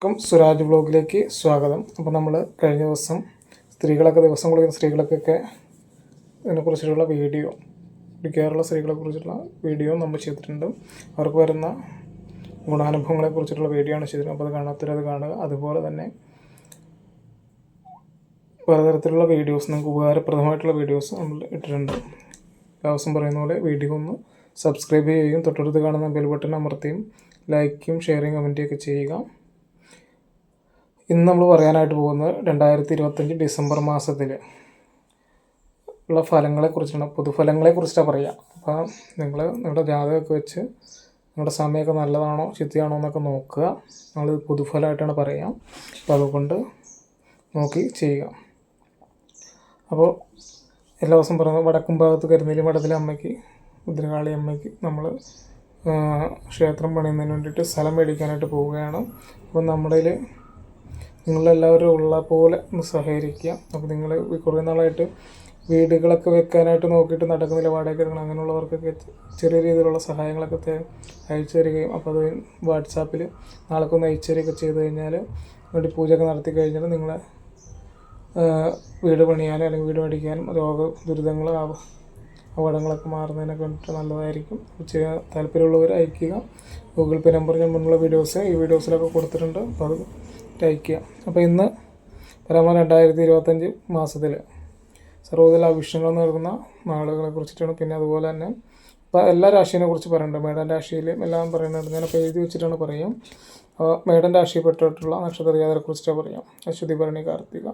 സുരാജ് വ്ലോഗിലേക്ക് സ്വാഗതം. അപ്പോൾ നമ്മൾ കഴിഞ്ഞ ദിവസം ദിവസം കുളിക്കുന്ന സ്ത്രീകൾക്കൊക്കെ ഇതിനെക്കുറിച്ചിട്ടുള്ള വീഡിയോ, കുടിക്കാറുള്ള സ്ത്രീകളെക്കുറിച്ചിട്ടുള്ള വീഡിയോ നമ്മൾ ചെയ്തിട്ടുണ്ട്. അവർക്ക് വരുന്ന ഗുണാനുഭവങ്ങളെക്കുറിച്ചിട്ടുള്ള വീഡിയോ ആണ് ചെയ്തിട്ടുള്ളത്. അപ്പോൾ അത് കാണാത്തവരത് കാണുക. അതുപോലെ തന്നെ പലതരത്തിലുള്ള വീഡിയോസ്, നിങ്ങൾക്ക് ഉപകാരപ്രദമായിട്ടുള്ള വീഡിയോസ് നമ്മൾ ഇട്ടിട്ടുണ്ട്. ദിവസം പറയുന്ന പോലെ വീഡിയോ ഒന്ന് സബ്സ്ക്രൈബ് ചെയ്യുകയും തൊട്ടടുത്ത് കാണുന്ന ബെൽ ബട്ടൺ അമർത്തിയും ലൈക്കും ഷെയറിങ് കമൻറ്റുമൊക്കെ ചെയ്യുക. ഇന്ന് നമ്മൾ പറയാനായിട്ട് പോകുന്നത് 2025 ഡിസംബർ മാസത്തിൽ ഉള്ള ഫലങ്ങളെക്കുറിച്ചാണ്, പൊതുഫലങ്ങളെക്കുറിച്ചിട്ടാണ് പറയുക. അപ്പോൾ നിങ്ങളുടെ ജാതകമൊക്കെ വെച്ച് നിങ്ങളുടെ സമയമൊക്കെ നല്ലതാണോ ചീത്തയാണോ എന്നൊക്കെ നോക്കുക. നമ്മൾ പൊതുഫലമായിട്ടാണ് പറയുക. അപ്പോൾ അതുകൊണ്ട് നോക്കി ചെയ്യുക. അപ്പോൾ എല്ലാ ദിവസം പറയുന്നത് വടക്കും ഭാഗത്ത് കരുനീലി മഠത്തിലെ അമ്മയ്ക്ക്, ഭദ്രകാളി അമ്മയ്ക്ക് നമ്മൾ ക്ഷേത്രം പണിയുന്നതിന് വേണ്ടിയിട്ട് സ്ഥലം മേടിക്കാനായിട്ട് പോവുകയാണ്. അപ്പോൾ നമ്മുടെ നിങ്ങളെല്ലാവരും ഉള്ള പോലെ ഒന്ന് സഹകരിക്കുക. അപ്പോൾ നിങ്ങൾ കുറേ നാളായിട്ട് വീടുകളൊക്കെ വെക്കാനായിട്ട് നോക്കിയിട്ട് നടക്കുന്നില്ല, വാടക എടുക്കണം, അങ്ങനെയുള്ളവർക്കൊക്കെ ചെറിയ രീതിയിലുള്ള സഹായങ്ങളൊക്കെ അയച്ചു തരികയും, അപ്പോൾ അത് വാട്സാപ്പിൽ നാളെക്കൊന്ന് അയച്ചു തരികയൊക്കെ ചെയ്ത് കഴിഞ്ഞാൽ വേണ്ടി പൂജയൊക്കെ നടത്തി കഴിഞ്ഞാൽ നിങ്ങളെ വീട് പണിയാനും അല്ലെങ്കിൽ വീട് മേടിക്കാനും ദുരിതങ്ങൾ അപകടങ്ങളൊക്കെ മാറുന്നതിനൊക്കെ വേണ്ടിയിട്ട് നല്ലതായിരിക്കും. ചെയ്യാൻ താല്പര്യമുള്ളവർ അയക്കുക. ഗൂഗിൾ പേ നമ്പർ ഞാൻ മുന്നുള്ള ഈ വീഡിയോസിലൊക്കെ കൊടുത്തിട്ടുണ്ട്. അപ്പോൾ അത് അയക്കുക. അപ്പോൾ ഇന്ന് പരമ 2025 മാസത്തിൽ സർവ്വതല അഭിഷേകങ്ങൾ നൽകുന്ന നാളുകളെ കുറിച്ചിട്ടാണ്. പിന്നെ അതുപോലെ തന്നെ ഇപ്പോൾ എല്ലാ രാശിയെ കുറിച്ച് പറയുന്നുണ്ട്. മേടൻ രാശിയിലും എല്ലാം പറയുന്നുണ്ട്. ഞാനപ്പോൾ എഴുതി വെച്ചിട്ടാണ് പറയും. മേടൻ രാശിയിൽപ്പെട്ടിട്ടുള്ള നക്ഷത്രജാതരെ കുറിച്ചിട്ടാണ് പറയാം. അശ്വതി, ഭരണി, കാർത്തിക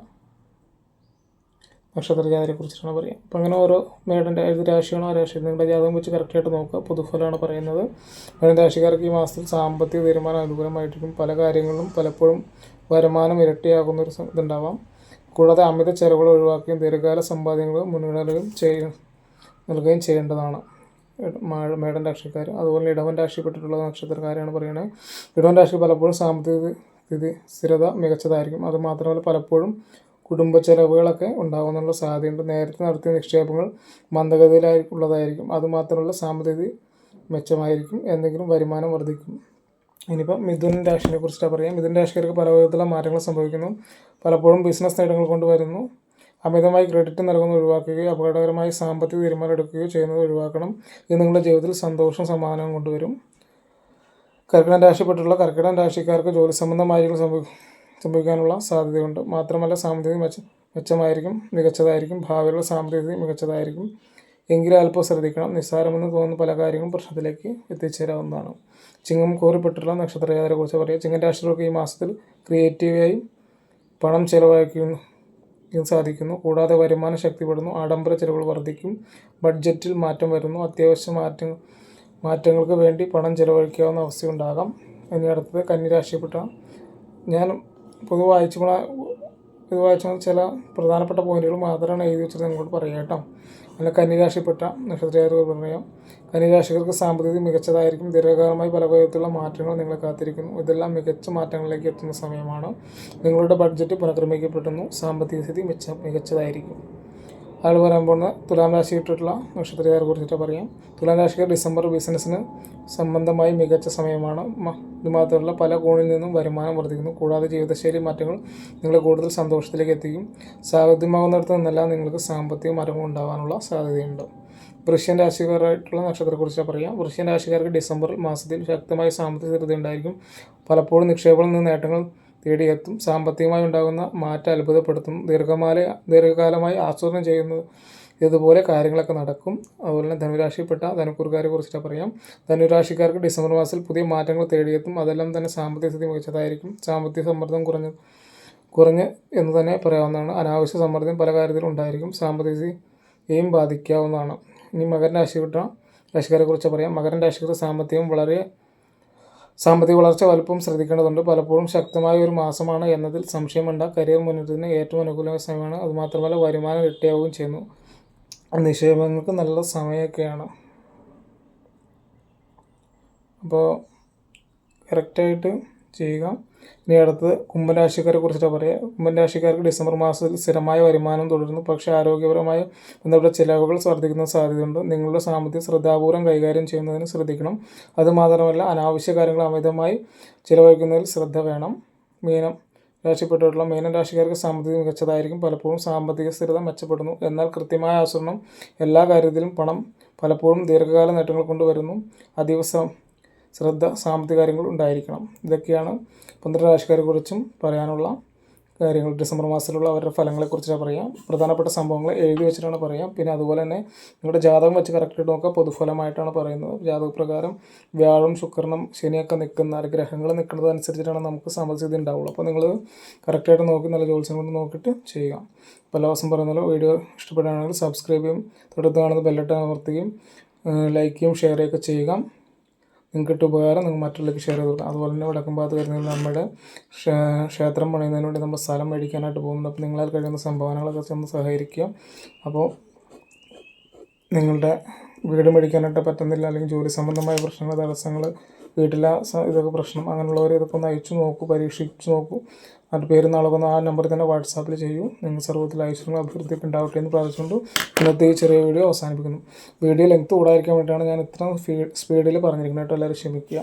നക്ഷത്രജാതരെ കുറിച്ചിട്ടാണ് പറയാം. അപ്പോൾ അങ്ങനെ ഓരോ മേടൻ്റെ ഏത് രാശിയാണോ ആ രാശി നിങ്ങളുടെ ജാതകം വെച്ച് കറക്റ്റായിട്ട് നോക്കുക. പൊതുഫലമാണ് പറയുന്നത്. മേടൻ രാശിക്കാർക്ക് ഈ മാസത്തിൽ സാമ്പത്തിക തീരുമാനം അനുകൂലമായിരിക്കും. പല കാര്യങ്ങളിലും പലപ്പോഴും വരുമാനം ഇരട്ടിയാകുന്ന ഒരു ഇതുണ്ടാവാം. കൂടാതെ അമിത ചെലവുകൾ ഒഴിവാക്കുകയും ദീർഘകാല സമ്പാദ്യങ്ങൾ മുൻഗണനകൾ നൽകുകയും ചെയ്യേണ്ടതാണ് മേടൻ രാശിക്കാർ. അതുപോലെ ഇടവൻ രാശിപ്പെട്ടിട്ടുള്ള നക്ഷത്രക്കാരാണ് പറയുന്നത്. ഇടവൻ രാശി പലപ്പോഴും സാമ്പത്തിക സ്ഥിരത മികച്ചതായിരിക്കും. അതുമാത്രമല്ല പലപ്പോഴും കുടുംബ ചെലവുകളൊക്കെ ഉണ്ടാകുന്നുള്ള സാധ്യതയുണ്ട്. നേരത്തെ നടത്തിയ നിക്ഷേപങ്ങൾ മന്ദഗതിയിലുള്ളതായിരിക്കും. അതുമാത്രമല്ല സാമ്പത്തിക മെച്ചമായിരിക്കും. എന്തെങ്കിലും വരുമാനം വർദ്ധിക്കും. ഇനിയിപ്പോൾ മിഥുൻ രാശിനെ കുറിച്ചിട്ടാണ് പറയാം. മിഥുൻ രാശിക്കാർക്ക് പല വിധത്തിലുള്ള മാറ്റങ്ങൾ സംഭവിക്കുന്നു. പലപ്പോഴും ബിസിനസ് നേട്ടങ്ങൾ കൊണ്ടുവരുന്നു. അമിതമായി ക്രെഡിറ്റ് നൽകുന്നത് ഒഴിവാക്കുകയോ അപകടകരമായി സാമ്പത്തിക തീരുമാനം എടുക്കുകയോ ചെയ്യുന്നത് ഒഴിവാക്കണം. ഇത് നിങ്ങളുടെ ജീവിതത്തിൽ സന്തോഷം സമാധാനം കൊണ്ടുവരും. കർക്കിടക രാശിക്കാർക്ക് ജോലി സംബന്ധമായ സംഭവിക്കാനുള്ള സാധ്യതയുണ്ട്. മാത്രമല്ല സാമ്പത്തിക മെച്ചമായിരിക്കും, മികച്ചതായിരിക്കും. ഭാവിയിലുള്ള സാമ്പത്തിക മികച്ചതായിരിക്കും. എങ്കിലും അല്പം ശ്രദ്ധിക്കണം. നിസ്സാരമെന്ന് തോന്നുന്ന പല കാര്യങ്ങളും പ്രശ്നത്തിലേക്ക് എത്തിച്ചേരാവുന്നതാണ്. ചിങ്ങം കോറിപ്പെട്ടുള്ള നക്ഷത്രജാതരെ കുറിച്ച് പറയാം. ചിങ്ങൻ രാശികൾക്ക് ഈ മാസത്തിൽ ക്രിയേറ്റീവായി പണം ചെലവഴിക്കാൻ സാധിക്കുന്നു. കൂടാതെ വരുമാനം ശക്തിപ്പെടുന്നു. ആഡംബര ചെലവുകൾ വർദ്ധിക്കും. ബഡ്ജറ്റിൽ മാറ്റം വരുന്നു. അത്യാവശ്യ മാറ്റങ്ങൾക്ക് വേണ്ടി പണം ചെലവഴിക്കാവുന്ന അവസ്ഥയുണ്ടാകാം. ഇനി അടുത്തത് കന്നിരാശിപ്പെട്ട ഞാൻ പൊതുവെ വായിച്ച ചില പ്രധാനപ്പെട്ട പോയിന്റുകൾ മാത്രമാണ് എഴുതി വെച്ചത് നിങ്ങളോട് പറയാം കേട്ടോ. അല്ല, കന്നിരാശിപ്പെട്ട നക്ഷത്രജാതകർ പറയാം. കന്നിരാശികൾക്ക് സാമ്പത്തിക മികച്ചതായിരിക്കും. ദീർഘകാലമായി പല വിധത്തിലുള്ള മാറ്റങ്ങൾ നിങ്ങളെ കാത്തിരിക്കുന്നു. ഇതെല്ലാം മികച്ച മാറ്റങ്ങളിലേക്ക് എത്തുന്ന സമയമാണ്. നിങ്ങളുടെ ബഡ്ജറ്റ് പുനഃക്രമീകരിക്കപ്പെടുന്നു. സാമ്പത്തിക സ്ഥിതി മികച്ചതായിരിക്കും. അയാൾ പറയാൻ പോകുന്ന തുലാം രാശിയിട്ടിട്ടുള്ള നക്ഷത്രജാതരെ കുറിച്ചിട്ട് പറയാം. തുലാം രാശിക്കാർ ഡിസംബർ ബിസിനസ്സിന് സംബന്ധമായി മികച്ച സമയമാണ്. ഇതുമാത്രമല്ല പല കോണിൽ നിന്നും വരുമാനം വർദ്ധിക്കുന്നു. കൂടാതെ ജീവിതശൈലി മാറ്റങ്ങൾ നിങ്ങളെ കൂടുതൽ സന്തോഷത്തിലേക്ക് എത്തിക്കും. സാധ്യമാകുന്നിടത്ത് നിന്നെല്ലാം നിങ്ങൾക്ക് സാമ്പത്തിക മാറ്റങ്ങൾ ഉണ്ടാകാനുള്ള സാധ്യതയുണ്ട്. വൃശ്ചിക രാശിക്കാരായിട്ടുള്ള നക്ഷത്രത്തെക്കുറിച്ച് പറയാം. വൃശ്ചിക രാശിക്കാർക്ക് ഡിസംബർ മാസത്തിൽ ശക്തമായ സാമ്പത്തിക സ്ഥിരത ഉണ്ടായിരിക്കും. പലപ്പോഴും നിക്ഷേപങ്ങളിൽ നിന്ന് നേട്ടങ്ങൾ തേടിയെത്തും. സാമ്പത്തികമായി ഉണ്ടാകുന്ന മാറ്റം അത്ഭുതപ്പെടുത്തും. ദീർഘകാലമായി ആസൂത്രണം ചെയ്യുന്നത് ഇതുപോലെ കാര്യങ്ങളൊക്കെ നടക്കും. അതുപോലെ തന്നെ ധനുരാശിപ്പെട്ട ധനുക്കൂറുകാരെ കുറിച്ചിട്ട് പറയാം. ധനുരാശിക്കാർക്ക് ഡിസംബർ മാസത്തിൽ പുതിയ മാറ്റങ്ങൾ തേടിയെത്തും. അതെല്ലാം തന്നെ സാമ്പത്തിക സ്ഥിതി മികച്ചതായിരിക്കും. സാമ്പത്തിക സമ്മർദ്ദം കുറഞ്ഞ് എന്ന് തന്നെ പറയാവുന്നതാണ്. അനാവശ്യ സമ്മർദ്ദം പല കാര്യത്തിലും ഉണ്ടായിരിക്കും. സാമ്പത്തിക സ്ഥിതിയെയും ബാധിക്കാവുന്നതാണ്. ഇനി മകരം രാശിക്കാരെ കുറിച്ച് പറയാം. മകരം രാശിക്കാർ സാമ്പത്തിക വളർച്ച വലുപ്പം ശ്രദ്ധിക്കേണ്ടതുണ്ട്. പലപ്പോഴും ശക്തമായ ഒരു മാസമാണ് എന്നതിൽ സംശയമുണ്ട്. കരിയർ മുന്നേറ്റത്തിന് ഏറ്റവും അനുകൂലമായ സമയമാണ്. അതുമാത്രമല്ല വരുമാനം ഇരട്ടിയാവുകയും ചെയ്യുന്നു. നിക്ഷേപങ്ങൾക്ക് നല്ല സമയമൊക്കെയാണ്. അപ്പോൾ കറക്റ്റായിട്ട് ചെയ്യുക. ഇനി അടുത്തത് കുംഭൻ രാശിക്കാരെ കുറിച്ചിട്ട് പറയാം. കുംഭൻ രാശിക്കാർക്ക് ഡിസംബർ മാസത്തിൽ സ്ഥിരമായ വരുമാനം തുടരുന്നു. പക്ഷേ ആരോഗ്യപരമായ ബന്ധപ്പെട്ട ചിലവുകൾ വർദ്ധിക്കുന്ന സാധ്യതയുണ്ട്. നിങ്ങളുടെ സാമ്പത്തിക ശ്രദ്ധാപൂർവ്വം കൈകാര്യം ചെയ്യുന്നതിന് ശ്രദ്ധിക്കണം. അതുമാത്രമല്ല അനാവശ്യ കാര്യങ്ങൾ അമിതമായി ചിലവഴിക്കുന്നതിൽ ശ്രദ്ധ വേണം. മീനം രാശിപ്പെട്ടിട്ടുള്ള മീനം രാശിക്കാർക്ക് സാമ്പത്തികം മികച്ചതായിരിക്കും. പലപ്പോഴും സാമ്പത്തിക സ്ഥിരത മെച്ചപ്പെടുന്നു. എന്നാൽ കൃത്യമായ ആസൂത്രണം എല്ലാ കാര്യത്തിലും പണം പലപ്പോഴും ദീർഘകാല നേട്ടങ്ങൾ കൊണ്ടുവരുന്നു. അതീവ ശ്രദ്ധ സാമ്പത്തിക കാര്യങ്ങൾ ഉണ്ടായിരിക്കണം. ഇതൊക്കെയാണ് 12 രാശിക്കാരെക്കുറിച്ചും പറയാനുള്ള കാര്യങ്ങൾ. ഡിസംബർ മാസത്തിലുള്ള അവരുടെ ഫലങ്ങളെക്കുറിച്ചാണ് പറയാം. പ്രധാനപ്പെട്ട സംഭവങ്ങൾ എഴുതി വെച്ചിട്ടാണ് പറയാം. പിന്നെ അതുപോലെ തന്നെ നിങ്ങളുടെ ജാതകം വെച്ച് കറക്റ്റായിട്ട് നോക്കുക. പൊതുഫലമായിട്ടാണ് പറയുന്നത്. ജാതകപ്രകാരം വ്യാഴം, ശുക്രനും, ശനിയൊക്കെ നിൽക്കുന്ന ഗ്രഹങ്ങൾ നിൽക്കുന്നത് അനുസരിച്ചിട്ടാണ് നമുക്ക് സാമ്പത്തികത ഉണ്ടാവുള്ളൂ. അപ്പോൾ നിങ്ങൾ കറക്റ്റായിട്ട് നോക്കി നല്ല ജോത്സ്യം കൊണ്ട് നോക്കിയിട്ട് ചെയ്യുക. പല ദിവസം പറയുന്നല്ലോ, വീഡിയോ ഇഷ്ടപ്പെടുകയാണെങ്കിൽ സബ്സ്ക്രൈബ് ചെയ്യും, തൊട്ടടുത്ത് കാണുന്ന ബെല്ലൈക്കൺ അമർത്തുകയും ലൈക്ക് ചെയ്യും, ഷെയർ ചെയ്യുകയൊക്കെ ചെയ്യുക. നിങ്ങൾക്ക് കിട്ടിയ ഉപകാരം നിങ്ങൾ മറ്റുള്ളവർക്ക് ഷെയർ ചെയ്ത് കൊടുക്കുക. അതുപോലെ തന്നെ വടക്കും ഭാഗത്ത് വരുന്നത് നമ്മുടെ ക്ഷേത്രം പണിയുന്നതിന് വേണ്ടി നമ്മൾ സ്ഥലം മേടിക്കാനായിട്ട് പോകുന്നുണ്ട്. അപ്പോൾ നിങ്ങളാൽ കഴിയുന്ന സംഭാവനകളൊക്കെ ചെന്ന് സഹകരിക്കുക. അപ്പോൾ നിങ്ങളുടെ വീട് മേടിക്കാനായിട്ട് പറ്റുന്നില്ല, അല്ലെങ്കിൽ ജോലി സംബന്ധമായ പ്രശ്നങ്ങൾ, തടസ്സങ്ങൾ, വീട്ടിലെ ഇതൊക്കെ പ്രശ്നം, അങ്ങനെയുള്ളവർ ഇതൊക്കെ ഒന്ന് അയച്ചു നോക്കൂ, പരീക്ഷിച്ച് നോക്കൂ. അതിൻ്റെ പേര് നാളെ ആ നമ്പറിൽ തന്നെ വാട്സാപ്പിൽ ചെയ്യൂ. നിങ്ങൾ സർവ്വത്തിൽ ഐശ്വര്യങ്ങളും അഭിവൃദ്ധിയൊക്കെ ഉണ്ടാവട്ടെ എന്ന് പ്രാർത്ഥിച്ചുകൊണ്ട് ഇന്നത്തെ ഈ ചെറിയ വീഡിയോ അവസാനിപ്പിക്കുന്നു. വീഡിയോ ലെങ്ത് കൂടാതിരിക്കാൻ വേണ്ടിയിട്ടാണ് ഞാൻ ഇത്ര സ്പീഡിൽ പറഞ്ഞിരിക്കുന്നത് കേട്ടോ. എല്ലാവരും ക്ഷമിക്കുക.